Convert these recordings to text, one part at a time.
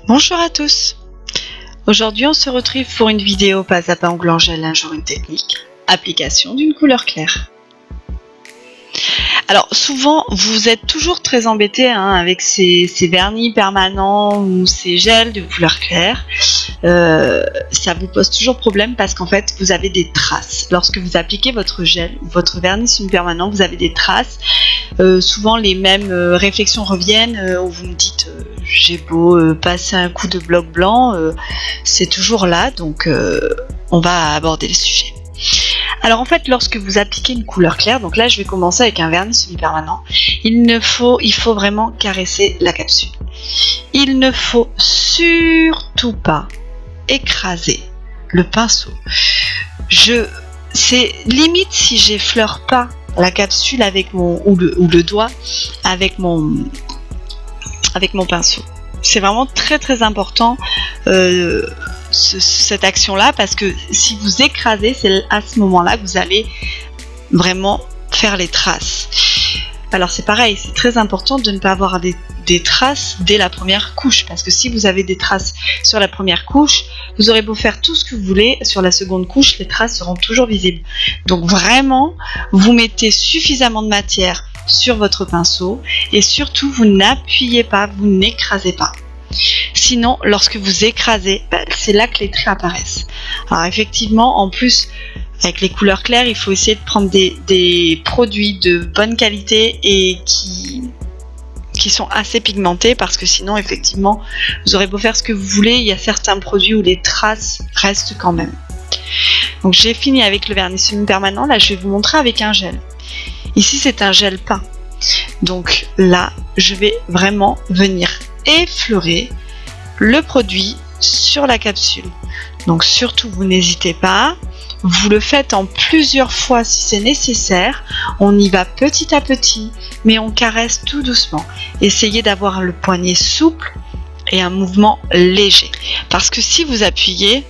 Bonjour à tous. Aujourd'hui on se retrouve pour une vidéo pas à pas angle en gel, un jour une technique. Application d'une couleur claire. Alors souvent vous êtes toujours très embêté avec ces vernis permanents ou ces gels de couleur claire. Ça vous pose toujours problème parce qu'en fait vous avez des traces. Lorsque vous appliquez votre gel ou votre vernis semi-permanent, vous avez des traces. Souvent les mêmes réflexions reviennent où vous me dites j'ai beau passer un coup de bloc blanc, c'est toujours là, donc on va aborder le sujet. Alors en fait lorsque vous appliquez une couleur claire, donc là je vais commencer avec un vernis semi-permanent, il faut vraiment caresser la capsule. Il ne faut surtout pas écraser le pinceau. C'est limite si j'effleure pas la capsule avec le doigt avec mon pinceau. C'est vraiment très important cette action là, parce que si vous écrasez, c'est à ce moment là que vous allez vraiment faire les traces. Alors c'est pareil, c'est très important de ne pas avoir des traces dès la première couche, parce que si vous avez des traces sur la première couche, vous aurez beau faire tout ce que vous voulez, sur la seconde couche, les traces seront toujours visibles. Donc vraiment, vous mettez suffisamment de matière sur votre pinceau et surtout vous n'appuyez pas, vous n'écrasez pas. Sinon, lorsque vous écrasez, c'est là que les traits apparaissent. Alors effectivement, en plus, avec les couleurs claires, il faut essayer de prendre des produits de bonne qualité et qui sont assez pigmentés, parce que sinon effectivement vous aurez beau faire ce que vous voulez, il y a certains produits où les traces restent quand même. Donc j'ai fini avec le vernis semi-permanent. Là je vais vous montrer avec un gel. Ici c'est un gel peint, donc là je vais vraiment venir effleurer le produit sur la capsule. Donc surtout vous n'hésitez pas, vous le faites en plusieurs fois si c'est nécessaire, on y va petit à petit, mais on caresse tout doucement. Essayez d'avoir le poignet souple et un mouvement léger, parce que si vous appuyez,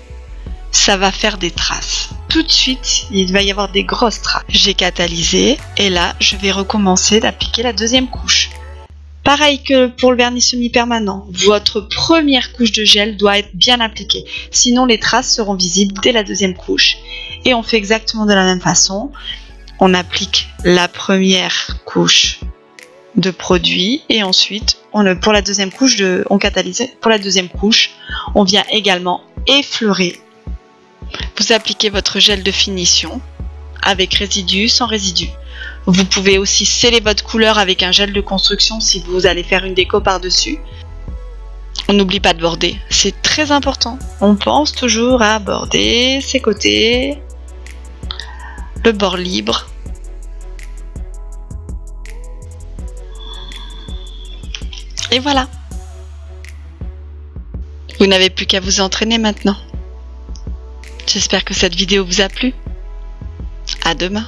ça va faire des traces. Tout de suite, il va y avoir des grosses traces. J'ai catalysé et là, je vais recommencer d'appliquer la deuxième couche. Pareil que pour le vernis semi-permanent, votre première couche de gel doit être bien appliquée, sinon les traces seront visibles dès la deuxième couche. Et on fait exactement de la même façon. On applique la première couche de produit et ensuite, pour la deuxième couche, on catalyse. Pour la deuxième couche, on vient également effleurer. Vous appliquez votre gel de finition avec résidu, sans résidu. Vous pouvez aussi sceller votre couleur avec un gel de construction si vous allez faire une déco par-dessus. On n'oublie pas de border, c'est très important. On pense toujours à border ses côtés, le bord libre. Et voilà. Vous n'avez plus qu'à vous entraîner maintenant. J'espère que cette vidéo vous a plu. À demain.